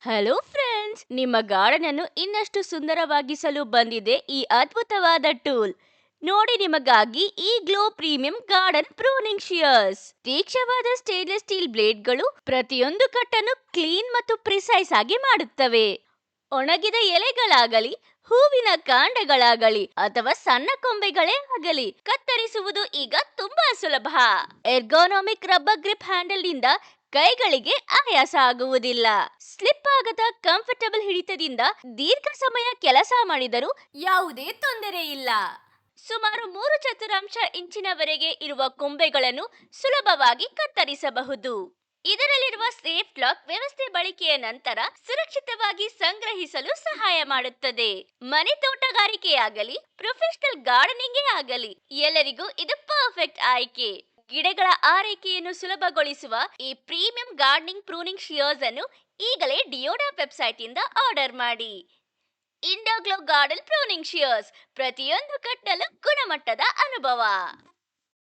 Hello friends, ನಿಮ್ಮ garden ಅನ್ನು ಇನ್ನಷ್ಟು ಸುಂದರವಾಗಿಸಲು ಬಂದಿದೆ ಈ ಅದ್ಭುತವಾದ ಟೂಲ್. ನೋಡಿ, ನಿಮಗಾಗಿ ಈ ಗ್ಲೋ ಪ್ರೀಮಿಯಂ ಗಾರ್ಡನ್ ಪ್ರೂನಿಂಗ್ ಶಿಯರ್ಸ್. ತೀಕ್ಷ್ಣವಾದ ಸ್ಟೇನ್ಲೆಸ್ ಸ್ಟೀಲ್ ಬ್ಲೇಡ್ಗಳು ಪ್ರತಿಯೊಂದು ಕಟ್ಟನ್ನು ಕ್ಲೀನ್ ಮತ್ತು ಪ್ರಿಸೈಸ್ ಆಗಿ ಮಾಡುತ್ತವೆ. ಒಣಗಿದ ಎಲೆಗಳಾಗಲಿ, ಹೂವಿನ ಕಾಂಡಗಳಾಗಲಿ ಅಥವಾ ಸಣ್ಣ ಕೊಂಬೆಗಳೇ ಆಗಲಿ, ಕತ್ತರಿಸುವುದು ಈಗ ತುಂಬಾ ಸುಲಭ. ಎರ್ಗೋನಾಮಿಕ್ ರಬ್ಬರ್ ಗ್ರಿಪ್ ಹ್ಯಾಂಡಲ್ ನಿಂದ ಕೈಗಳಿಗೆ ಆಯಾಸ ಆಗುವುದಿಲ್ಲ. ಸ್ಲಿಪ್ ಆಗದ ಕಂಫರ್ಟಬಲ್ ಹಿಡಿತದಿಂದ ದೀರ್ಘ ಸಮಯ ಕೆಲಸ ಮಾಡಿದರೂ ಯಾವುದೇ ತೊಂದರೆ ಇಲ್ಲ. ಸುಮಾರು 3 ಚತುರಾಂಶ ಇಂಚಿನವರೆಗೆ ಇರುವ ಕೊಂಬೆಗಳನ್ನು ಸುಲಭವಾಗಿ ಕತ್ತರಿಸಬಹುದು. ಇದರಲ್ಲಿರುವ ಸೇಫ್ ಲಾಕ್ ವ್ಯವಸ್ಥೆ ಬಳಕೆಯ ನಂತರ ಸುರಕ್ಷಿತವಾಗಿ ಸಂಗ್ರಹಿಸಲು ಸಹಾಯ ಮಾಡುತ್ತದೆ. ಮನೆ ತೋಟಗಾರಿಕೆಯಾಗಲಿ, ಪ್ರೊಫೆಷನಲ್ ಗಾರ್ಡನಿಂಗ್ ಆಗಲಿ, ಎಲ್ಲರಿಗೂ ಇದು ಪರ್ಫೆಕ್ಟ್ ಆಯ್ಕೆ. ಗಿಡಗಳ ಆರೈಕೆಯನ್ನು ಸುಲಭಗೊಳಿಸುವ ಈ ಪ್ರೀಮಿಯಂ ಗಾರ್ಡನಿಂಗ್ ಪ್ರೂನಿಂಗ್ ಶಿಯರ್ಸ್ ಅನ್ನು ಈಗಲೇ ಡಿಯೋಡಾ ವೆಬ್ಸೈಟ್ ಇಂದ ಆರ್ಡರ್ ಮಾಡಿ. ಇಂಡೋಗ್ಲೋ ಗಾರ್ಡನ್ ಪ್ರೂನಿಂಗ್ ಶಿಯರ್ಸ್, ಪ್ರತಿಯೊಂದು ಕಟ್ಟಲು ಗುಣಮಟ್ಟದ ಅನುಭವ.